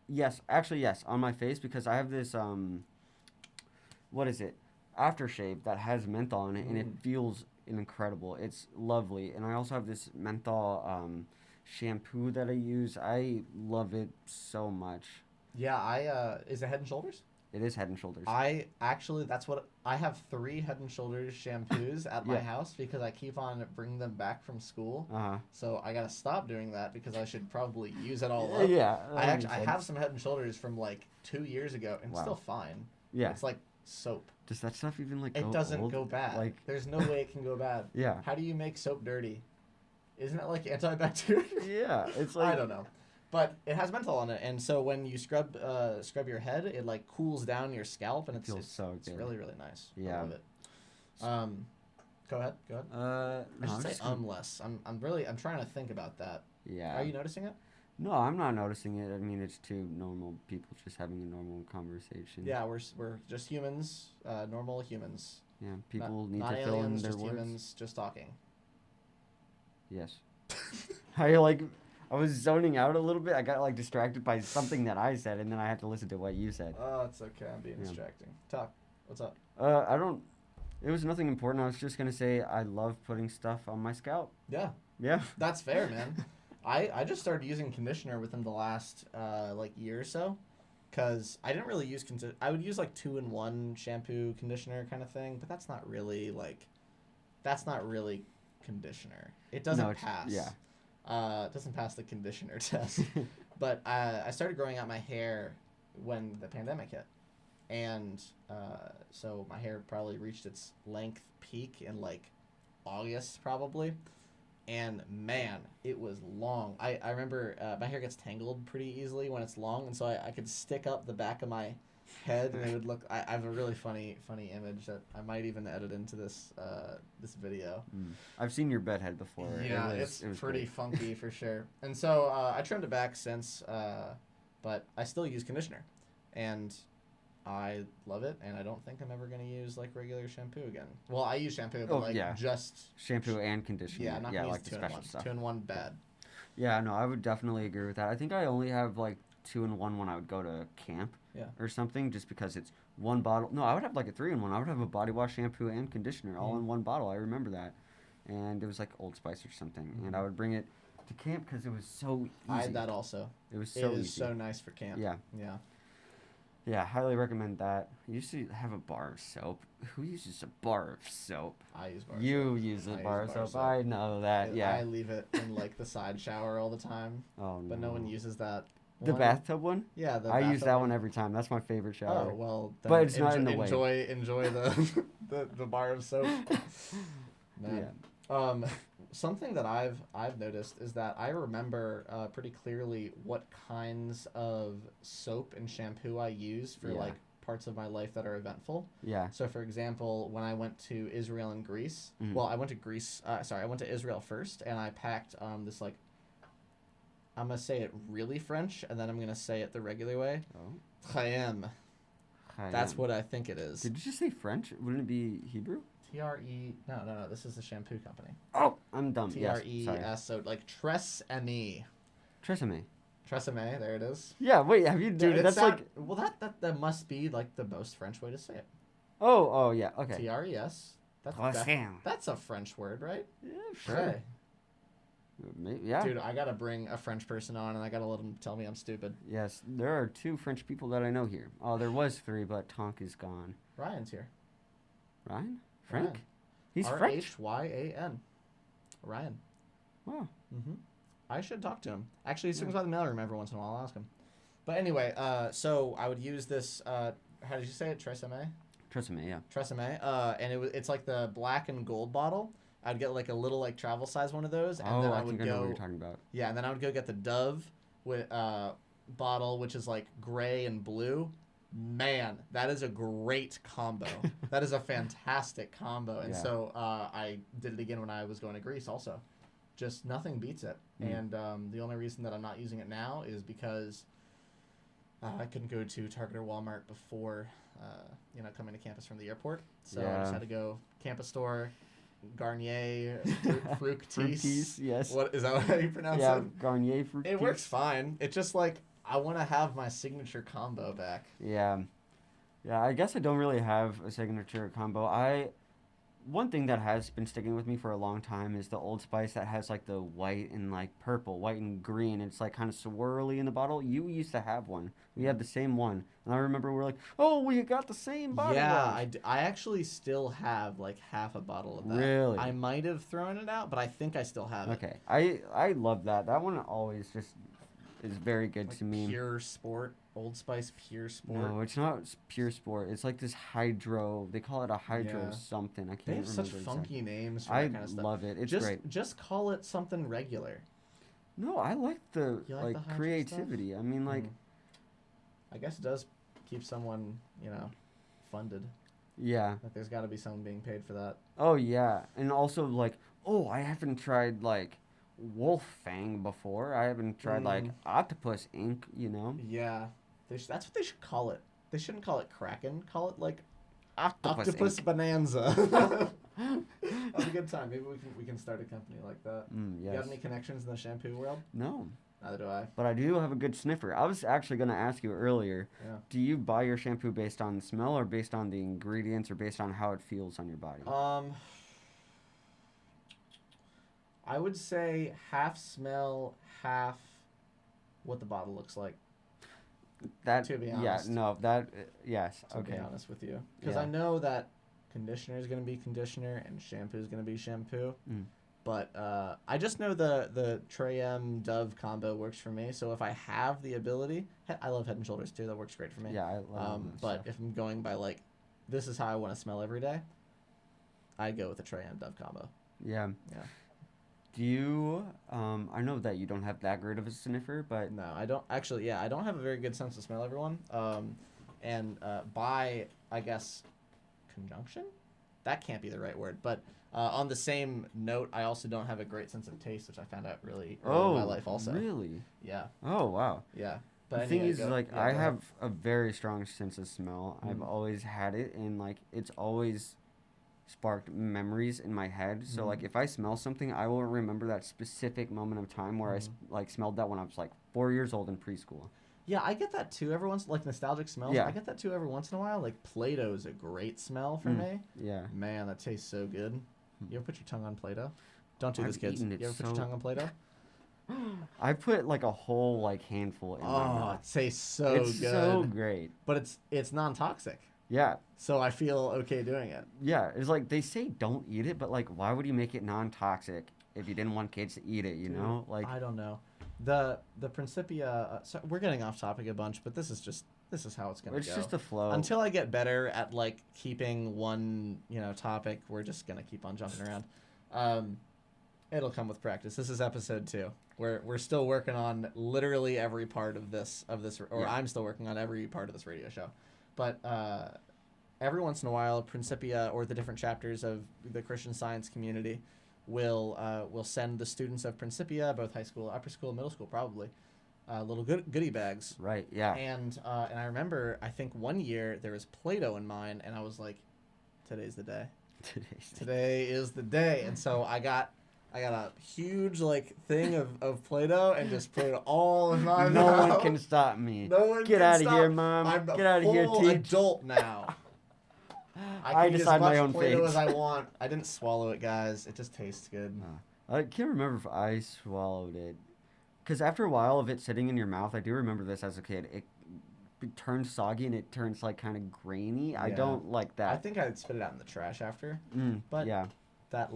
Yes, actually yes, on my face because I have this what is it? Aftershave that has menthol in it and it feels incredible. It's lovely. And I also have this menthol shampoo that I use. I love it so much. Yeah, is it Head and Shoulders? It is Head and Shoulders. I actually, that's what I have 3 Head and Shoulders shampoos at my house because I keep on bringing them back from school. Uh-huh. So I gotta stop doing that because I should probably use it all up. Yeah. I have some Head and Shoulders from like 2 years ago and it's still fine. Yeah. It's like soap. Does that stuff even like It doesn't go bad. Like there's no way it can go bad. Yeah. How do you make soap dirty? Isn't it like antibacterial? Yeah, it's like I don't know. But it has menthol in it, and so when you scrub your head, it like cools down your scalp, and it's so good. really really nice. Yeah. I love it. Go ahead. No, I should say less. I'm trying to think about that. Yeah. Are you noticing it? No, I'm not noticing it. I mean, it's 2 normal people just having a normal conversation. Yeah, we're just humans, normal humans. Yeah, people need not to fill in aliens, their just words. humans, just talking. Yes. I was zoning out a little bit. I got like distracted by something that I said, and then I had to listen to what you said. Oh, it's okay. I'm being distracting. Talk. What's up? I don't. It was nothing important. I was just gonna say I love putting stuff on my scalp. Yeah. Yeah. That's fair, man. I just started using conditioner within the last like year or so, cause I didn't really use I would use like 2-in-1 shampoo conditioner kind of thing, but that's not really conditioner. It doesn't pass. Yeah. It doesn't pass the conditioner test. But I started growing out my hair when the pandemic hit, and so my hair probably reached its length peak in like August probably. And man, it was long. I remember my hair gets tangled pretty easily when it's long, and so I could stick up the back of my head, and it would look. I have a really funny image that I might even edit into this video. I've seen your bed head before. Yeah, it was pretty great. funky for sure. And so I trimmed it back since, but I still use conditioner, and I love it, and I don't think I'm ever going to use like regular shampoo again. Well, I use shampoo, but just shampoo and conditioner. Yeah, I'm not going to like use the special stuff. 2-in-1 bad. Yeah, no, I would definitely agree with that. I think I only have like 2-in-1 when I would go to camp or something, just because it's one bottle. No, I would have like a 3-in-1. I would have a body wash, shampoo, and conditioner all in one bottle. I remember that. And it was like Old Spice or something. And I would bring it to camp because it was so easy. I had that also. It was so easy. It is so nice for camp. Yeah. Yeah. Yeah, highly recommend that. I used to have a bar of soap. Who uses a bar of soap? I use bar of soap. You use a bar of soap. I know that, yeah. I leave it in like the side shower all the time. Oh, But no one uses that. The bathtub one? Yeah, I use that one every time. That's my favorite shower. Oh, well, then but it's not in the way. Enjoy the bar of soap. Man. Yeah. Something that I've noticed is that I remember pretty clearly what kinds of soap and shampoo I use for like parts of my life that are eventful. Yeah. So for example, when I went to Israel and Greece, well, I went to Israel first, and I packed this like, I'm gonna say it really French, and then I'm gonna say it the regular way. Oh. Chaim. That's what I think it is. Did you just say French? Wouldn't it be Hebrew? No. This is the shampoo company. Oh, I'm dumb. TRES. So like Tresemme. Tresemme. Tresemme. There it is. Yeah. Wait. Have you? Dude, that's like. Well, that must be like the most French way to say it. Oh. Yeah. Okay. TRES. That's a French word, right? Yeah. Sure. Okay. Maybe, yeah. Dude, I gotta bring a French person on, and I gotta let him tell me I'm stupid. Yes, there are 2 French people that I know here. Oh, there was 3, but Tonk is gone. Ryan's here. Ryan? Frank? Ryan. He's French? Rhyan. Ryan. Wow. I should talk to him. Actually, he swings by the mailroom every once in a while. I'll ask him. But anyway, so I would use this. How did you say it? Tresemme. Tresemme, yeah. Tresemme. And it's like the black and gold bottle. I'd get like a little like travel size one of those, and then I would I know what you're talking about. Yeah, and then I would go get the Dove with bottle, which is like gray and blue. Man, that is a great combo. That is a fantastic combo. And so I did it again when I was going to Greece also. Just nothing beats it. And the only reason that I'm not using it now is because I couldn't go to Target or Walmart before, coming to campus from the airport. So I just had to go campus store, Garnier, Fructis. Yes. What is that? How you pronounce it? Yeah, Garnier Fructis. It works fine. It's just like I want to have my signature combo back. Yeah. Yeah, I guess I don't really have a signature combo. One thing that has been sticking with me for a long time is the Old Spice that has like the white and like purple, white and green. It's like kind of swirly in the bottle. You used to have one. We had the same one. And I remember we were like, oh, we got the same bottle. Yeah, I actually still have like half a bottle of that. Really? I might have thrown it out, but I think I still have it. Okay. I love that. That one always just is very good like to me. Pure Sport. Old Spice Pure Sport. No, it's not Pure Sport. It's like this hydro. They call it a hydro something. I can't remember. They have such funky names for that kind of stuff. I love it. It's great. Just call it something regular. No, I like the the hydro creativity. stuff? I mean, like, I guess it does keep someone, funded. Yeah. Like there's got to be someone being paid for that. Oh yeah, and also like, oh, I haven't tried like Wolf Fang before. I haven't tried like Octopus Ink. Yeah. That's what they should call it. They shouldn't call it Kraken. Call it like Octopus Ink. Bonanza. That's a good time. Maybe we can start a company like that. Yes. You have any connections in the shampoo world? No. Neither do I. But I do have a good sniffer. I was actually going to ask you earlier. Yeah. Do you buy your shampoo based on smell or based on the ingredients or based on how it feels on your body? I would say half smell, half what the bottle looks like. That, to be honest. Yeah, no, that, yes, to okay. be honest with you. Because I know that conditioner is going to be conditioner and shampoo is going to be shampoo. But I just know the Trey-M Dove combo works for me. So if I have the ability, I love Head and Shoulders too. That works great for me. Yeah, I love but if I'm going by like, this is how I want to smell every day, I'd go with the Trey-M Dove combo. Yeah. Yeah. Do you, I know that you don't have that great of a sniffer, but... No, I don't. Actually, yeah, I don't have a very good sense of smell, everyone. And by, I guess, conjunction? That can't be the right word. But on the same note, I also don't have a great sense of taste, which I found out really early in my life also. Really? Yeah. Oh, wow. Yeah. But the thing is, I have a very strong sense of smell. I've always had it, and, like, it's always sparked memories in my head. So like if I smell something, I will remember that specific moment of time where I smelled that when I was like 4 years old in preschool. Yeah, I get that too every once, like nostalgic smells. Yeah. I get that too every once in a while. Like Play-Doh is a great smell for me. Yeah. Man, that tastes so good. You ever put your tongue on Play-Doh? Don't do this, I've kids. eaten You it ever put your tongue on Play-Doh? I put like a whole like handful in my mouth. It tastes so It's good. so great. But it's non-toxic. Yeah. So I feel okay doing it. Yeah, it's like they say don't eat it, but like why would you make it non-toxic if you didn't want kids to eat it, you know? Like I don't know. The Principia so we're getting off topic a bunch, but this is how it's going to go. It's just a flow. Until I get better at like keeping one, topic, we're just going to keep on jumping around. It'll come with practice. This is episode 2. We're still working on literally every part of this I'm still working on every part of this radio show. But every once in a while, Principia or the different chapters of the Christian Science community will send the students of Principia, both high school, upper school, middle school, probably, little goodie bags. Right. Yeah. And I remember, I think one year there was Play-Doh in mine, and I was like, today's the day. Today is the day. And so I got a huge thing of Play-Doh and just put it all in my mouth. No one can stop me. No one Get can out of stop. here, Mom. I'm Get out of here, full teach. adult now. I can eat decide as much my own Play-Doh fate. as I want. I didn't swallow it, guys. It just tastes good. I can't remember if I swallowed it. Because after a while of it sitting in your mouth, I do remember this as a kid. It turns soggy and it turns kind of grainy. Yeah. I don't like that. I think I'd spit it out in the trash after. But yeah, that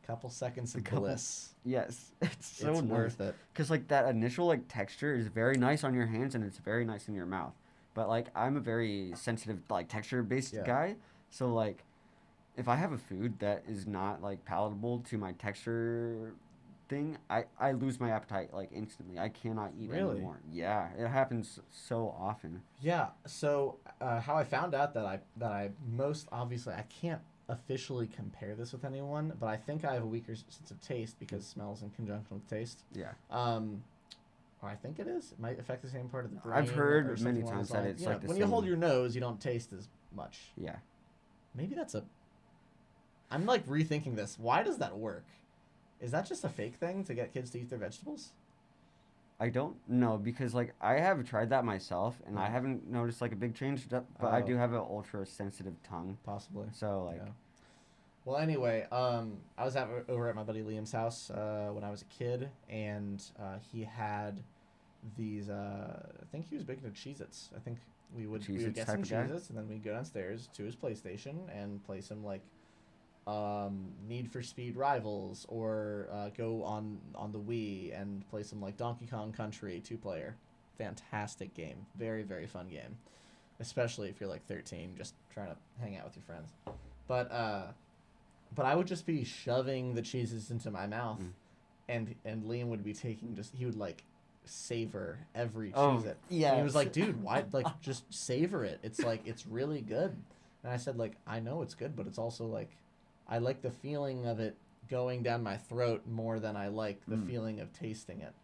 couple seconds of bliss. Yes, it's nice. Worth it. Because that initial texture is very nice on your hands and it's very nice in your mouth. But I'm a very sensitive texture based guy, so if I have a food that is not palatable to my texture thing, I lose my appetite instantly. I cannot eat anymore. Yeah, it happens so often. Yeah. So how I found out that I most obviously I can't officially compare this with anyone, but I think I have a weaker sense of taste because smells in conjunction with taste. Yeah. Or I think it is. It might affect the same part of the brain. I've heard or many something along times those that lines. it's You like know, the when same. you hold your nose, you don't taste as much. Yeah. Maybe that's a. I'm like rethinking this. Why does that work? Is that just a fake thing to get kids to eat their vegetables? I don't know because like I have tried that myself and I haven't noticed like a big change, but I do have an ultra sensitive tongue. Possibly. So like. Yeah. Well, anyway, I was over at my buddy Liam's house when I was a kid, and he had these. I think he was baking the Cheez-Its. I think we would get some Cheez-Its, and then we'd go downstairs to his PlayStation and play some like Need for Speed Rivals, or go on the Wii and play some like Donkey Kong Country 2-player. Fantastic game, very very fun game, especially if you're like 13, just trying to hang out with your friends. But I would just be shoving the cheeses into my mouth, and Liam would be he would like savor every Cheez-It. Yeah. And he was like, dude, why just savor it? It's like it's really good. And I said like, I know it's good, but it's also like I like the feeling of it going down my throat more than I like the feeling of tasting it.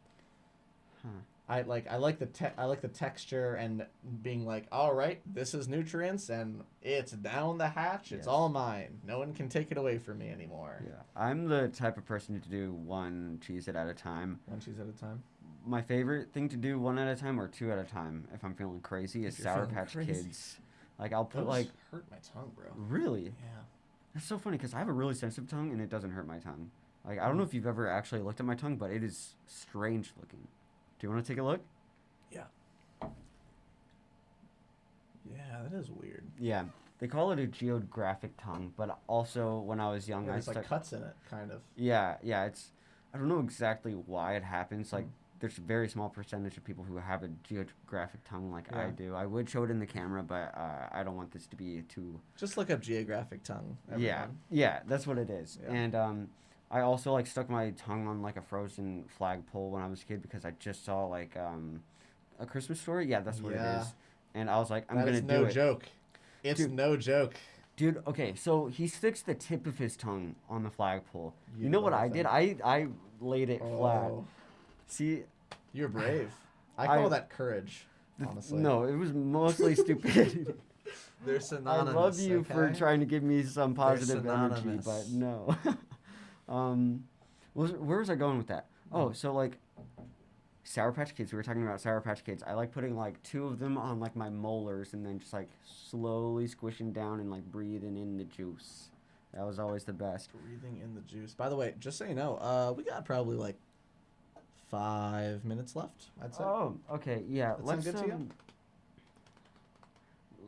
Huh. I like the texture and being like, all right, this is nutrients and it's down the hatch. It's all mine. No one can take it away from me anymore. Yeah, I'm the type of person to do one Cheez-It at a time. One cheese at a time. My favorite thing to do one at a time or two at a time if I'm feeling crazy is Sour Patch Kids. Like I'll put like hurt my tongue, bro. Really? Yeah. That's so funny because I have a really sensitive tongue and it doesn't hurt my tongue. Like I don't know if you've ever actually looked at my tongue, but it is strange looking. Do you want to take a look? Yeah. Yeah, that is weird. Yeah. They call it a geographic tongue, but also when I was young, there's like cuts in it, kind of. Yeah, it's. I don't know exactly why it happens. Like, there's a very small percentage of people who have a geographic tongue like I do. I would show it in the camera, but I don't want this to be too. Just look up geographic tongue. Everyone. Yeah, that's what it is. Yeah. And I also like stuck my tongue on like a frozen flagpole when I was a kid because I just saw like a Christmas Story. Yeah, that's what it is. And I was like, I'm gonna do it. No joke. It's no joke. Dude, okay, so he sticks the tip of his tongue on the flagpole. You know what I did? I laid it flat. See? You're brave. I call that courage, honestly. No, it was mostly stupidity. They're synonymous. I love you for trying to give me some positive energy, but no. Where was I going with that? Oh, so like Sour Patch Kids. We were talking about Sour Patch Kids. I like putting like 2 of them on like my molars and then just like slowly squishing down and like breathing in the juice. That was always the best. Breathing in the juice. By the way, just so you know, we got probably like 5 minutes left, I'd say. Oh, okay, yeah. That sound good to you?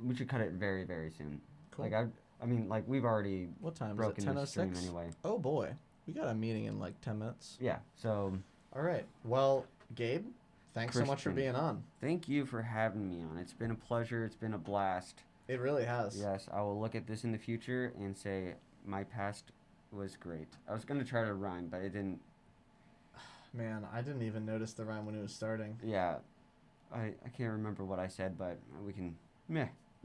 We should cut it very, very soon. Cool. Like I mean, like we've already broken the stream anyway. Oh boy, we got a meeting in like 10 minutes. Yeah. So. All right. Well, Gabe, thanks so much for being on. Thank you for having me on. It's been a pleasure. It's been a blast. It really has. Yes, I will look at this in the future and say my past was great. I was gonna try to rhyme, but it didn't. Man, I didn't even notice the rhyme when it was starting. Yeah, I can't remember what I said, but we can.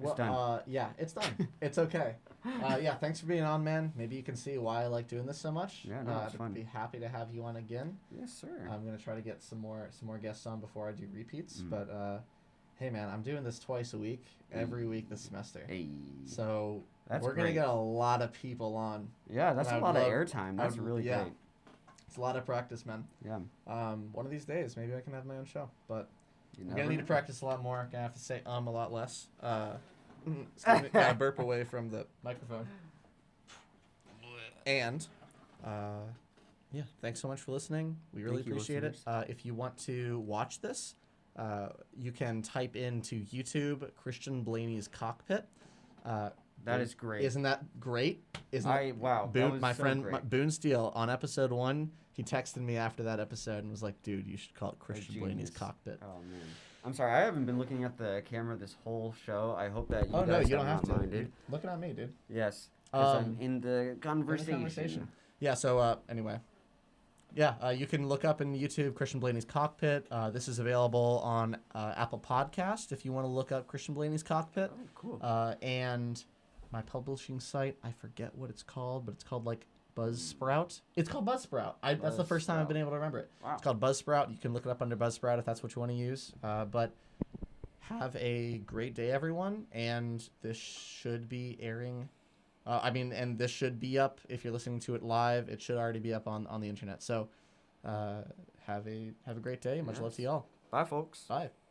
It's done. Yeah, it's done. It's okay. Yeah, thanks for being on, man. Maybe you can see why I like doing this so much. Yeah, no, it's fun. I'd be happy to have you on again. Yes, sir. I'm gonna try to get some more guests on before I do repeats. But hey, man, I'm doing this twice a week, every week this semester. Hey. So we're gonna get a lot of people on. Yeah, that's a lot of airtime. That's really great. It's a lot of practice, man. Yeah. One of these days, maybe I can have my own show, but. I'm gonna need to practice a lot more. Gonna have to say a lot less. Excuse me, gotta burp away from the microphone. And, yeah, thanks so much for listening. We really appreciate it. If you want to watch this, you can type into YouTube Christian Blaney's Cockpit. That is great. Isn't that great? Wow. Boone, my friend Boone Steele, on episode 1, he texted me after that episode and was like, dude, you should call it Christian Blaney's Cockpit. Oh, man. I'm sorry, I haven't been looking at the camera this whole show. I hope that you guys no, you don't have to. Minded. You're looking at me, dude. Yes. I'm in the conversation. Yeah, so anyway. Yeah, you can look up in YouTube Christian Blaney's Cockpit. This is available on Apple Podcast if you want to look up Christian Blaney's Cockpit. Oh, cool. And my publishing site. I forget what it's called, but it's called like Buzzsprout. It's called Buzzsprout. That's the first time I've been able to remember it. Wow. It's called Buzzsprout. You can look it up under Buzzsprout if that's what you want to use. But have a great day, everyone. And this should be airing. And this should be up if you're listening to it live. It should already be up on the internet. So have a great day. Much love to y'all. Bye, folks. Bye.